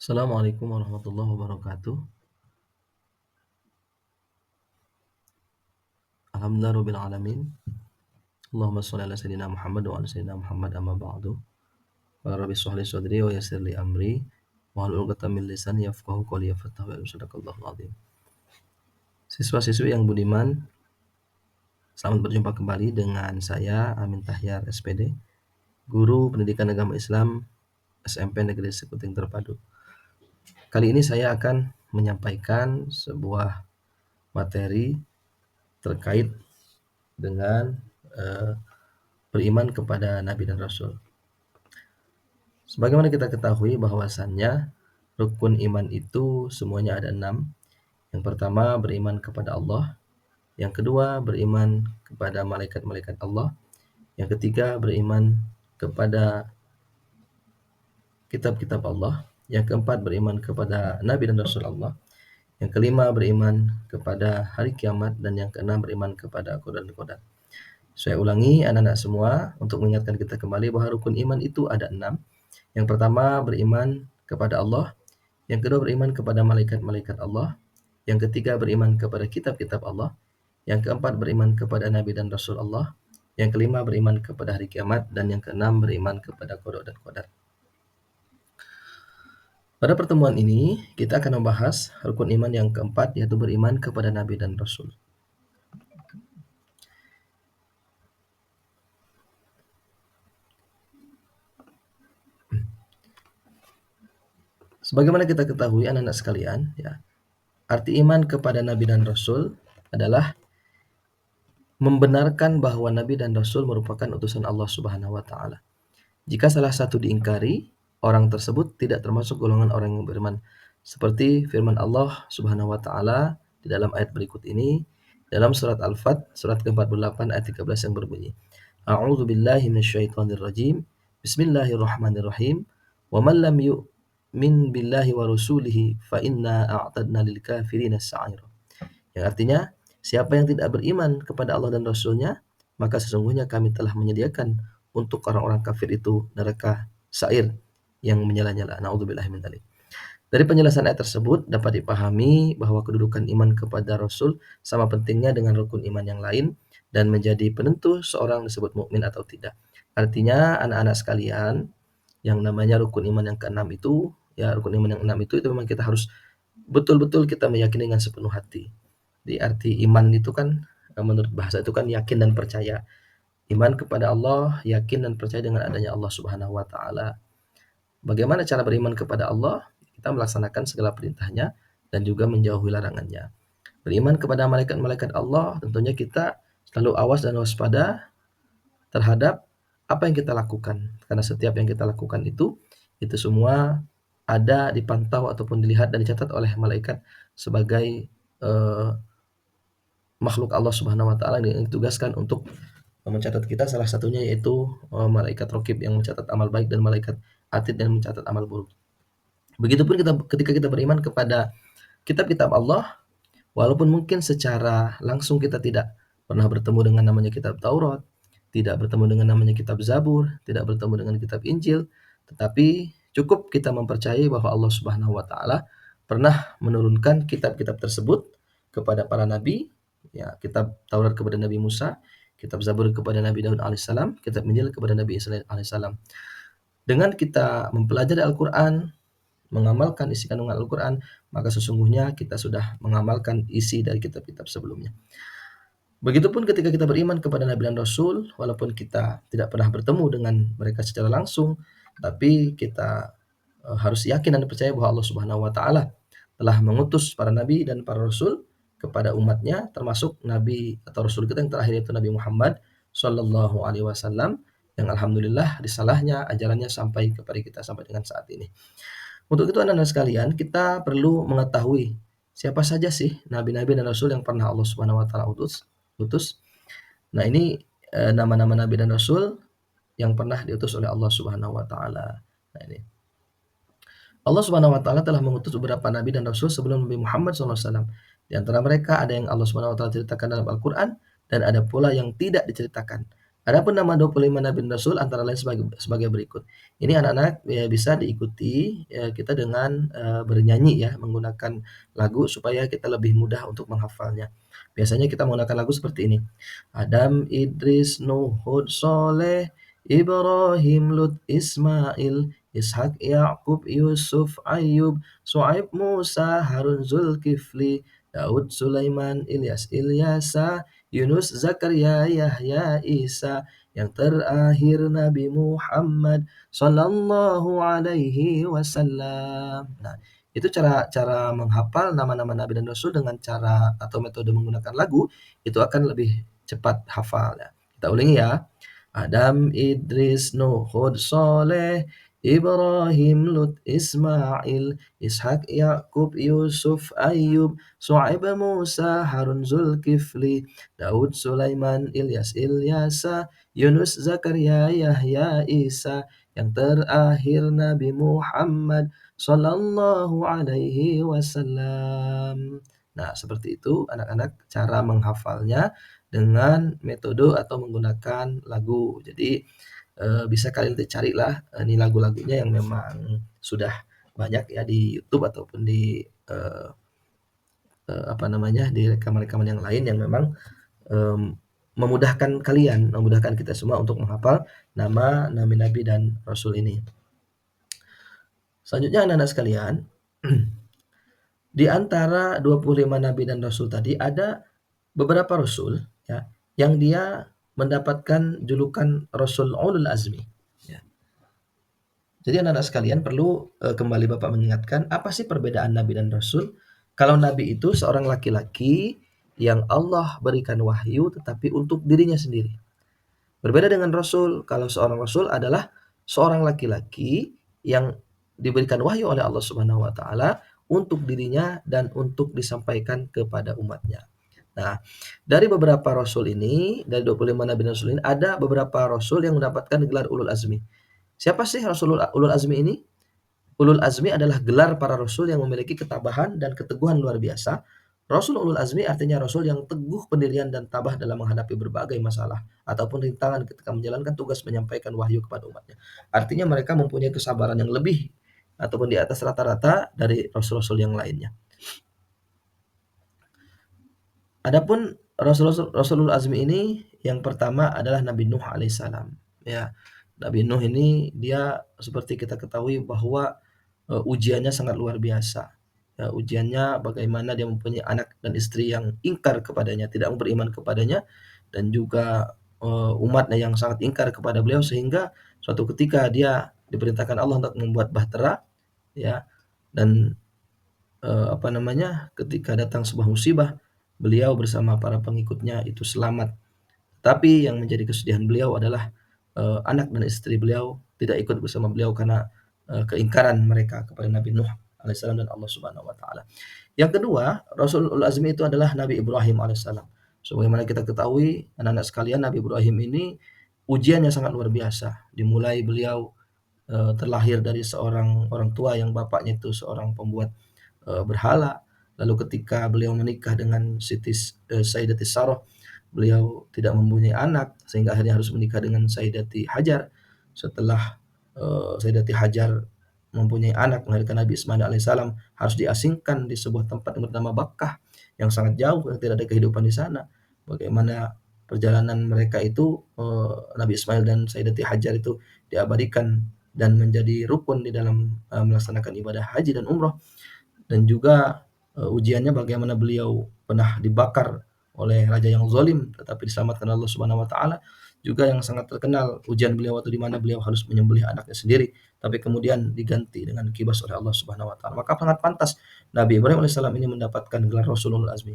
Assalamualaikum warahmatullahi wabarakatuh. Alhamdulillah rabbil alamin. Allahumma shalli ala sayyidina Muhammad wa ala sayyidina Muhammad amma ba'du. Qala rabbi shrah li sadri wa yassir li amri wahlul 'uqdatam min lisani yafqahu qawli yaftah wa sadaqallahul azim. Siswa-siswi yang budiman, selamat berjumpa kembali dengan saya Amin Tahyar SPD, Guru Pendidikan Agama Islam SMP Negeri Sekuting Terpadu. Kali ini saya akan menyampaikan sebuah materi terkait dengan beriman kepada Nabi dan Rasul. Sebagaimana kita ketahui bahwasannya rukun iman itu semuanya ada 6. Yang pertama beriman kepada Allah, yang kedua beriman kepada malaikat-malaikat Allah, yang ketiga beriman kepada kitab-kitab Allah, yang keempat beriman kepada Nabi dan Rasul Allah, yang kelima beriman kepada hari kiamat, dan yang keenam beriman kepada qadar. Saya ulangi anak-anak semua untuk mengingatkan kita kembali bahwa rukun iman itu ada 6. Yang pertama beriman kepada Allah, yang kedua beriman kepada malaikat-malaikat Allah, yang ketiga beriman kepada kitab-kitab Allah, yang keempat beriman kepada Nabi dan Rasul Allah, yang kelima beriman kepada hari kiamat, dan yang keenam beriman kepada qada dan qadar. Pada pertemuan ini kita akan membahas rukun iman yang keempat, yaitu beriman kepada Nabi dan Rasul. Sebagaimana kita ketahui anak-anak sekalian, ya, arti iman kepada Nabi dan Rasul adalah membenarkan bahwa Nabi dan Rasul merupakan utusan Allah Subhanahu wa taala. Jika salah satu diingkari, orang tersebut tidak termasuk golongan orang yang beriman. Seperti firman Allah Subhanahu wa taala di dalam ayat berikut ini, dalam surat Al-Fat, surat ke-48 ayat 13 yang berbunyi, A'udzu billahi minasyaitonir rajim. Bismillahirrahmanirrahim. Wa man lam yu'min billahi wa rasulihi fa inna a'tadna lil kafirina sa'ira. Yang artinya, siapa yang tidak beriman kepada Allah dan Rasulnya, maka sesungguhnya kami telah menyediakan untuk orang-orang kafir itu neraka sa'ir yang menyala-nyala. Na'udzubillahi min dzalik. Dari penjelasan ayat tersebut dapat dipahami bahwa kedudukan iman kepada Rasul sama pentingnya dengan rukun iman yang lain dan menjadi penentu seorang disebut mukmin atau tidak. Artinya anak-anak sekalian, yang namanya rukun iman yang keenam itu, ya rukun iman yang enam itu memang kita harus betul-betul kita meyakini dengan sepenuh hati. Di arti iman itu kan menurut bahasa itu kan yakin dan percaya. Iman kepada Allah, yakin dan percaya dengan adanya Allah Subhanahu wa taala. Bagaimana cara beriman kepada Allah? Kita melaksanakan segala perintahnya dan juga menjauhi larangannya. Beriman kepada malaikat-malaikat Allah, tentunya kita selalu awas dan waspada terhadap apa yang kita lakukan. Karena setiap yang kita lakukan itu semua ada dipantau ataupun dilihat dan dicatat oleh malaikat sebagai makhluk Allah Subhanahu wa taala yang ditugaskan untuk mencatat kita, salah satunya yaitu malaikat raqib yang mencatat amal baik dan malaikat atid yang mencatat amal buruk. Begitupun ketika kita beriman kepada kitab-kitab Allah, walaupun mungkin secara langsung kita tidak pernah bertemu dengan namanya kitab Taurat, tidak bertemu dengan namanya kitab Zabur, tidak bertemu dengan kitab Injil, tetapi cukup kita mempercayai bahwa Allah Subhanahu wa taala pernah menurunkan kitab-kitab tersebut kepada para nabi, ya, kitab Taurat kepada Nabi Musa, kitab Zabur kepada Nabi Daud alaihissalam, kitab Injil kepada Nabi Isa alaihissalam. Dengan kita mempelajari Al-Quran, mengamalkan isi kandungan Al-Quran, maka sesungguhnya kita sudah mengamalkan isi dari kitab-kitab sebelumnya. Begitupun ketika kita beriman kepada Nabi dan Rasul, walaupun kita tidak pernah bertemu dengan mereka secara langsung, tapi kita harus yakin dan percaya bahwa Allah Subhanahu wa taala telah mengutus para nabi dan para rasul kepada umatnya, termasuk nabi atau rasul kita yang terakhir yaitu Nabi Muhammad sallallahu alaihi wasallam, yang alhamdulillah risalahnya, ajarannya sampai kepada kita sampai dengan saat ini. Untuk itu anak-anak sekalian, kita perlu mengetahui siapa saja sih nabi-nabi dan rasul yang pernah Allah Subhanahu wa taala utus. Nah, ini nama-nama nabi dan rasul yang pernah diutus oleh Allah Subhanahu wa taala. Nah, ini. Allah Subhanahu wa taala telah mengutus beberapa nabi dan rasul sebelum Nabi Muhammad SAW. Di antara mereka ada yang Allah Subhanahu wa taala ceritakan dalam Al-Qur'an dan ada pula yang tidak diceritakan. Adapun nama 25 nabi dan rasul antara lain sebagai berikut. Ini anak-anak ya bisa diikuti kita dengan bernyanyi ya, menggunakan lagu supaya kita lebih mudah untuk menghafalnya. Biasanya kita menggunakan lagu seperti ini. Adam, Idris, Nuh, Hud, Soleh, Ibrahim, Lut, Ismail, Ishak, Yakub, Yusuf, Ayub, Su'aib, Musa, Harun, Zulkifli, Daud, Sulaiman, Ilyas, Ilyasa, Yunus, Zakaria, Yahya, Isa, yang terakhir Nabi Muhammad sallallahu alaihi wasallam. Nah, itu cara cara menghafal nama-nama nabi dan rasul dengan cara atau metode menggunakan lagu itu akan lebih cepat hafal ya. Kita ulangi ya. Adam, Idris, Nuh, Hud, Soleh, Ibrahim, Lut, Ismail, Ishak, Yakub, Yusuf, Ayub, Su'aib, Musa, Harun, Zulkifli, Daud, Sulaiman, Ilyas, Ilyasa, Yunus, Zakaria, Yahya, Isa, yang terakhir Nabi Muhammad sallallahu alaihi wasallam. Nah, seperti itu anak-anak cara menghafalnya dengan metode atau menggunakan lagu. Jadi, bisa kalian nanti carilah, ini lagu-lagunya yang memang sudah banyak ya di YouTube ataupun di, apa namanya, di rekaman-rekaman yang lain yang memang, mmm, memudahkan kita semua untuk menghafal nama nabi-nabi dan rasul ini. Selanjutnya anak-anak sekalian, di antara 25 nabi dan rasul tadi ada beberapa rasul ya, yang dia mendapatkan julukan Rasul Ulul Azmi ya. Jadi anak-anak sekalian perlu, kembali Bapak mengingatkan, apa sih perbedaan nabi dan rasul? Kalau nabi itu seorang laki-laki yang Allah berikan wahyu tetapi untuk dirinya sendiri. Berbeda dengan rasul, kalau seorang rasul adalah seorang laki-laki yang diberikan wahyu oleh Allah Subhanahu wa taala untuk dirinya dan untuk disampaikan kepada umatnya. Nah, dari beberapa rasul ini, dari 25 nabi dan rasul ini, ada beberapa rasul yang mendapatkan gelar ulul azmi. Siapa sih rasul ulul azmi ini? Ulul azmi adalah gelar para rasul yang memiliki ketabahan dan keteguhan luar biasa. Rasul ulul azmi artinya rasul yang teguh pendirian dan tabah dalam menghadapi berbagai masalah ataupun rintangan ketika menjalankan tugas menyampaikan wahyu kepada umatnya. Artinya mereka mempunyai kesabaran yang lebih ataupun di atas rata-rata dari rasul-rasul yang lainnya. Adapun Rasulul Azmi ini yang pertama adalah Nabi Nuh alaihissalam. Ya, Nabi Nuh ini dia seperti kita ketahui bahwa ujiannya sangat luar biasa. Ya, ujiannya bagaimana dia mempunyai anak dan istri yang ingkar kepadanya, tidak beriman kepadanya, dan juga umatnya yang sangat ingkar kepada beliau sehingga suatu ketika dia diperintahkan Allah untuk membuat bahtera, ya, dan apa namanya, ketika datang sebuah musibah, beliau bersama para pengikutnya itu selamat. Tapi yang menjadi kesedihan beliau adalah, anak dan istri beliau tidak ikut bersama beliau karena, keingkaran mereka kepada Nabi Nuh alaihissalam dan Allah Subhanahu wa taala. Yang kedua, Rasulul Azmi itu adalah Nabi Ibrahim alaihissalam. Sebagaimana kita ketahui, anak-anak sekalian, Nabi Ibrahim ini ujiannya sangat luar biasa. Dimulai beliau, terlahir dari seorang orang tua yang bapaknya itu seorang pembuat berhala. Lalu ketika beliau menikah dengan Sayyidati Sarah, beliau tidak mempunyai anak sehingga akhirnya harus menikah dengan Sayyidati Hajar. Setelah Sayyidati Hajar mempunyai anak melahirkan Nabi Ismail alaihissalam, harus diasingkan di sebuah tempat yang bernama Bakkah yang sangat jauh yang tidak ada kehidupan di sana. Bagaimana perjalanan mereka itu, Nabi Ismail dan Sayyidati Hajar itu diabadikan dan menjadi rukun di dalam melaksanakan ibadah haji dan umroh. Dan juga ujiannya bagaimana beliau pernah dibakar oleh raja yang zalim tetapi diselamatkan Allah Subhanahu wa taala. Juga yang sangat terkenal ujian beliau waktu di mana beliau harus menyembelih anaknya sendiri tapi kemudian diganti dengan kibas oleh Allah Subhanahu wa taala. Maka sangat pantas Nabi Ibrahim alaihissalam ini mendapatkan gelar Rasulul Azmi.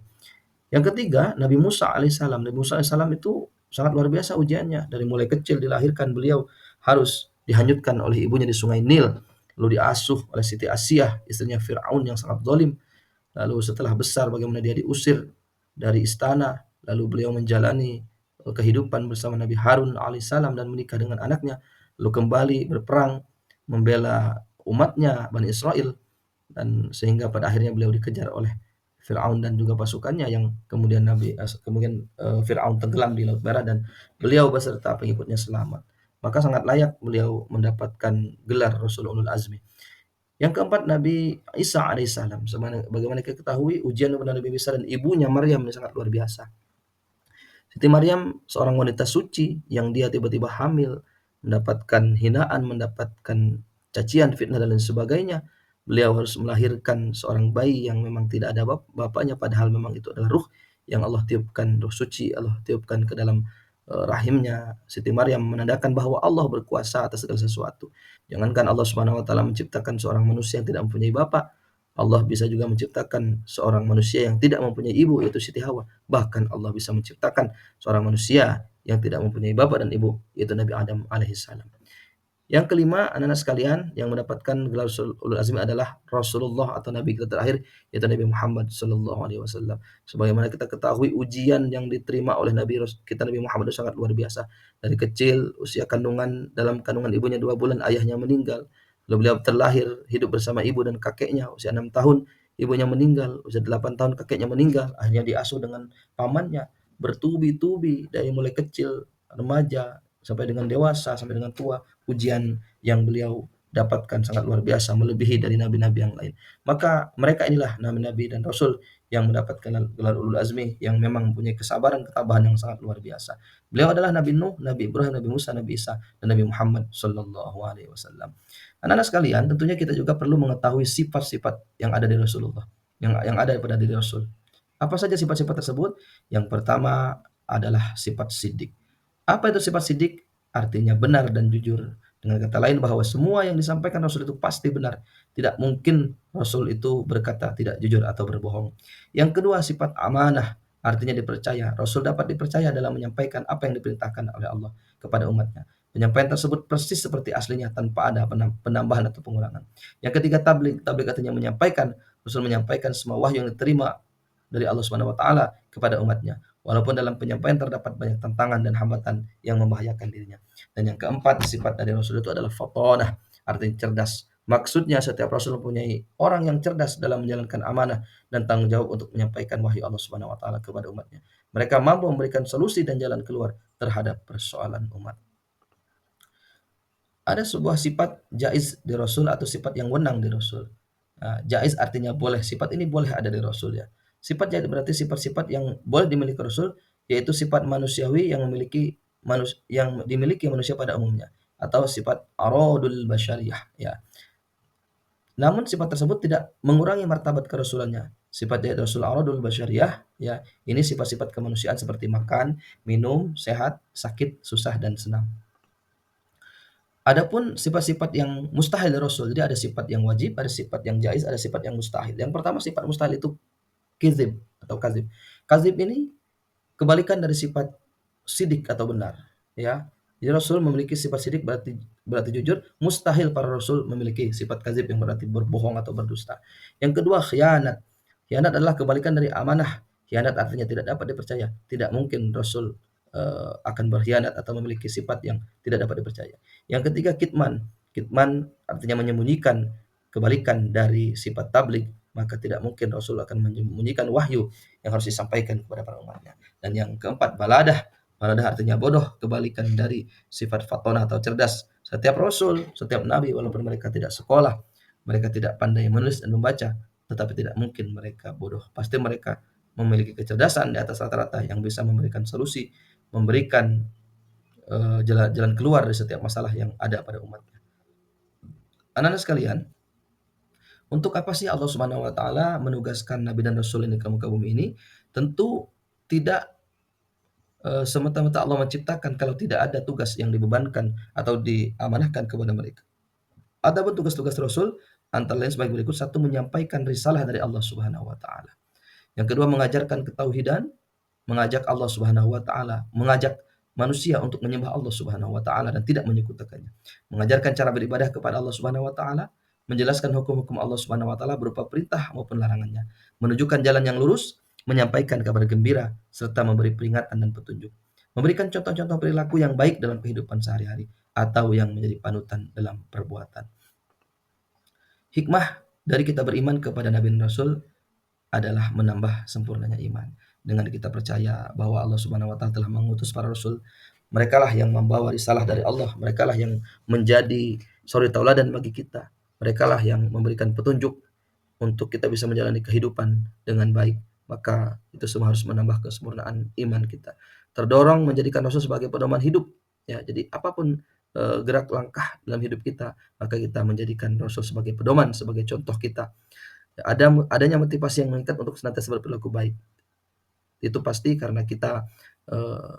Yang ketiga, Nabi Musa alaihissalam. Nabi Musa alaihissalam itu sangat luar biasa ujiannya. Dari mulai kecil dilahirkan beliau harus dihanyutkan oleh ibunya di Sungai Nil, lalu diasuh oleh Siti Asyah, istrinya Fir'aun yang sangat zalim. Lalu setelah besar bagaimana dia diusir dari istana, lalu beliau menjalani kehidupan bersama Nabi Harun alaihissalam dan menikah dengan anaknya, lalu kembali berperang membela umatnya Bani Israel dan sehingga pada akhirnya beliau dikejar oleh Firaun dan juga pasukannya yang kemudian Firaun tenggelam di Laut Merah dan beliau beserta pengikutnya selamat. Maka sangat layak beliau mendapatkan gelar Rasul Ulul Azmi. Yang keempat Nabi Isa alaihissalam. Bagaimana kita ketahui ujian kepada Nabi Isa dan ibunya Maryam ini sangat luar biasa. Siti Maryam seorang wanita suci yang dia tiba-tiba hamil, mendapatkan hinaan, mendapatkan cacian, fitnah dan lain sebagainya. Beliau harus melahirkan seorang bayi yang memang tidak ada bapaknya, padahal memang itu adalah ruh yang Allah tiupkan, ruh suci Allah tiupkan ke dalam rahimnya Siti Maryam, menandakan bahwa Allah berkuasa atas segala sesuatu. Jangankan Allah Subhanahu wa taala menciptakan seorang manusia yang tidak mempunyai bapak, Allah bisa juga menciptakan seorang manusia yang tidak mempunyai ibu, yaitu Siti Hawa. Bahkan Allah bisa menciptakan seorang manusia yang tidak mempunyai bapak dan ibu, yaitu Nabi Adam alaihissalam. Yang kelima, anak-anak sekalian, yang mendapatkan gelar ulul azmi adalah Rasulullah atau Nabi kita terakhir, yaitu Nabi Muhammad sallallahu alaihi wasallam. Sebagaimana kita ketahui ujian yang diterima oleh kita Nabi Muhammad itu sangat luar biasa. Dari kecil, usia kandungan, dalam kandungan ibunya 2 bulan, ayahnya meninggal. Lalu beliau terlahir, hidup bersama ibu dan kakeknya, usia 6 tahun, ibunya meninggal, usia 8 tahun kakeknya meninggal, akhirnya diasuh dengan pamannya, bertubi-tubi dari mulai kecil, remaja, sampai dengan dewasa, sampai dengan tua. Ujian yang beliau dapatkan sangat luar biasa, melebihi dari nabi-nabi yang lain. Maka mereka inilah nabi-nabi dan rasul yang mendapatkan gelar ulul azmi, yang memang mempunyai kesabaran, ketabahan yang sangat luar biasa. Beliau adalah Nabi Nuh, Nabi Ibrahim, Nabi Musa, Nabi Isa, dan Nabi Muhammad sallallahu alaihi wasallam. Anak-anak sekalian, tentunya kita juga perlu mengetahui sifat-sifat yang ada di Rasulullah, yang ada pada diri Rasul. Apa saja sifat-sifat tersebut? Yang pertama adalah sifat sidik. Apa itu sifat sidik? Artinya benar dan jujur. Dengan kata lain bahwa semua yang disampaikan Rasul itu pasti benar. Tidak mungkin Rasul itu berkata tidak jujur atau berbohong. Yang kedua sifat amanah. Artinya dipercaya. Rasul dapat dipercaya dalam menyampaikan apa yang diperintahkan oleh Allah kepada umatnya. Penyampaian tersebut persis seperti aslinya tanpa ada penambahan atau pengurangan. Yang ketiga tablik. Tablik artinya menyampaikan. Rasul menyampaikan semua wahyu yang diterima dari Allah Subhanahu wa taala kepada umatnya. Walaupun dalam penyampaian terdapat banyak tantangan dan hambatan yang membahayakan dirinya. Dan yang keempat, sifat dari Rasul itu adalah fatonah, artinya cerdas. Maksudnya setiap Rasul mempunyai orang yang cerdas dalam menjalankan amanah dan tanggung jawab untuk menyampaikan wahyu Allah Subhanahu wa taala kepada umatnya. Mereka mampu memberikan solusi dan jalan keluar terhadap persoalan umat. Ada sebuah sifat jaiz di Rasul atau sifat yang wenang di Rasul. Nah, jaiz artinya boleh, sifat ini boleh ada di Rasul ya. Sifat jaiz berarti sifat-sifat yang boleh dimiliki Rasul, yaitu sifat manusiawi yang dimiliki manusia pada umumnya, atau sifat aradul basyariyah ya. Namun sifat tersebut tidak mengurangi martabat kerasulannya. Sifat jaiz Rasul aradul basyariyah ya, ini sifat-sifat kemanusiaan seperti makan, minum, sehat, sakit, susah dan senang. Adapun sifat-sifat yang mustahil dari Rasul, jadi ada sifat yang wajib, ada sifat yang jaiz, ada sifat yang mustahil. Yang pertama sifat mustahil itu kizib atau kazib. Kazib ini kebalikan dari sifat sidik atau benar, ya. Jadi Rasul memiliki sifat sidik berarti berarti jujur, mustahil para Rasul memiliki sifat kazib yang berarti berbohong atau berdusta. Yang kedua khianat. Khianat adalah kebalikan dari amanah. Khianat artinya tidak dapat dipercaya. Tidak mungkin Rasul akan berkhianat atau memiliki sifat yang tidak dapat dipercaya. Yang ketiga kitman. Kitman artinya menyembunyikan, kebalikan dari sifat tablik, maka tidak mungkin Rasul akan menyembunyikan wahyu yang harus disampaikan kepada para umatnya. Dan yang keempat baladah. Baladah artinya bodoh, kebalikan dari sifat fatonah atau cerdas. Setiap Rasul, setiap Nabi, walaupun mereka tidak sekolah, mereka tidak pandai menulis dan membaca, tetapi tidak mungkin mereka bodoh. Pasti mereka memiliki kecerdasan di atas rata-rata yang bisa memberikan solusi, memberikan jalan keluar dari setiap masalah yang ada pada umatnya. Anak-anak sekalian, untuk apa sih Allah Subhanahu wa taala menugaskan nabi dan rasul ini ke muka bumi ini? Tentu tidak semata-mata Allah menciptakan kalau tidak ada tugas yang dibebankan atau diamanahkan kepada mereka. Adapun tugas-tugas Rasul antara lain sebagai berikut: satu, menyampaikan risalah dari Allah Subhanahu wa taala. Yang kedua, mengajarkan ketauhidan, mengajak Allah Subhanahu wa taala, mengajak manusia untuk menyembah Allah Subhanahu wa taala dan tidak menyekutukannya. Mengajarkan cara beribadah kepada Allah Subhanahu wa taala, menjelaskan hukum-hukum Allah Subhanahu wa taala berupa perintah maupun larangannya, menunjukkan jalan yang lurus, menyampaikan kabar gembira serta memberi peringatan dan petunjuk. Memberikan contoh-contoh perilaku yang baik dalam kehidupan sehari-hari atau yang menjadi panutan dalam perbuatan. Hikmah dari kita beriman kepada Nabi dan Rasul adalah menambah sempurnanya iman. Dengan kita percaya bahwa Allah Subhanahu wa taala telah mengutus para rasul, merekalah yang membawa risalah dari Allah, merekalah yang menjadi suri tauladan bagi kita. Merekalah yang memberikan petunjuk untuk kita bisa menjalani kehidupan dengan baik. Maka itu semua harus menambah kesempurnaan iman kita. Terdorong menjadikan Rasul sebagai pedoman hidup. Ya, jadi apapun gerak langkah dalam hidup kita, maka kita menjadikan Rasul sebagai pedoman, sebagai contoh kita. Adanya motivasi yang mengikat untuk senantiasa berperilaku baik. Itu pasti karena kita eh,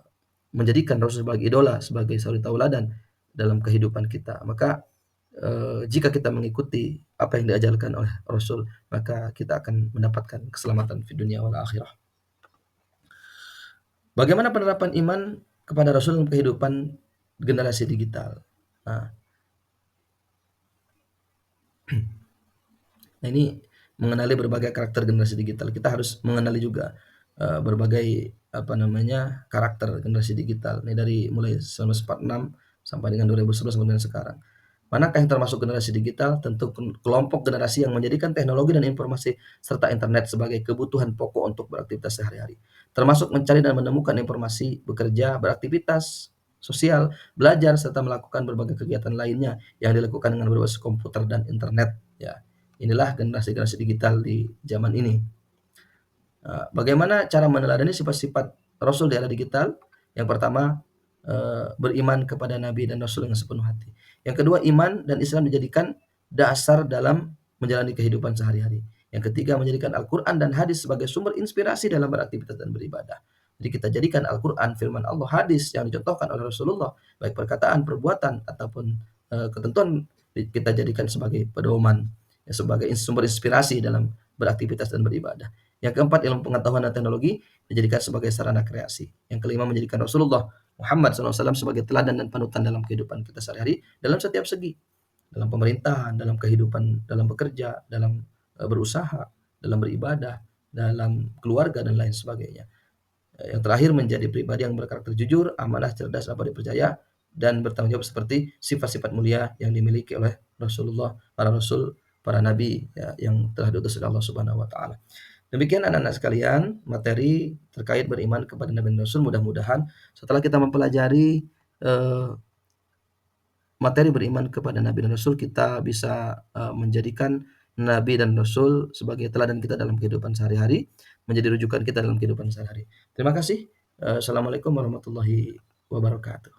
menjadikan Rasul sebagai idola, sebagai suri tauladan dalam kehidupan kita. Maka jika kita mengikuti apa yang diajarkan oleh Rasul, maka kita akan mendapatkan keselamatan di dunia wal akhirah. Bagaimana penerapan iman kepada Rasul dalam kehidupan generasi digital? Nah, Nah, ini mengenali berbagai karakter generasi digital. Kita harus mengenali juga berbagai apa namanya karakter generasi digital. Ini dari mulai 1946 sampai dengan 2011 sampai dengan sekarang. Manakah yang termasuk generasi digital? Tentu kelompok generasi yang menjadikan teknologi dan informasi serta internet sebagai kebutuhan pokok untuk beraktivitas sehari-hari. Termasuk mencari dan menemukan informasi, bekerja, beraktivitas sosial, belajar serta melakukan berbagai kegiatan lainnya yang dilakukan dengan berbasis komputer dan internet. Ya, inilah generasi-generasi digital di zaman ini. Bagaimana cara meneladani sifat-sifat Rasul di era digital? Yang pertama, beriman kepada Nabi dan Rasul dengan sepenuh hati. Yang kedua, iman dan Islam dijadikan dasar dalam menjalani kehidupan sehari-hari. Yang ketiga, menjadikan Al-Quran dan hadis sebagai sumber inspirasi dalam beraktivitas dan beribadah. Jadi kita jadikan Al-Quran, firman Allah, hadis yang dicontohkan oleh Rasulullah, baik perkataan, perbuatan, ataupun ketentuan, kita jadikan sebagai pedoman, ya, sebagai sumber inspirasi dalam beraktivitas dan beribadah. Yang keempat, ilmu pengetahuan dan teknologi dijadikan sebagai sarana kreasi. Yang kelima, menjadikan Rasulullah Muhammad SAW sebagai teladan dan panutan dalam kehidupan kita sehari-hari dalam setiap segi, dalam pemerintahan, dalam kehidupan, dalam bekerja, dalam berusaha, dalam beribadah, dalam keluarga dan lain sebagainya. Yang terakhir, menjadi pribadi yang berkarakter jujur, amanah, cerdas, dapat dipercaya, dan bertanggung jawab seperti sifat-sifat mulia yang dimiliki oleh Rasulullah, para rasul, para nabi, ya, yang telah diutus oleh Allah Subhanahu wa taala. Demikian anak-anak sekalian, materi terkait beriman kepada Nabi dan Rasul. Mudah-mudahan setelah kita mempelajari eh, materi beriman kepada Nabi dan Rasul, kita bisa menjadikan Nabi dan Rasul sebagai teladan kita dalam kehidupan sehari-hari, menjadi rujukan kita dalam kehidupan sehari-hari. Terima kasih. Assalamualaikum warahmatullahi wabarakatuh.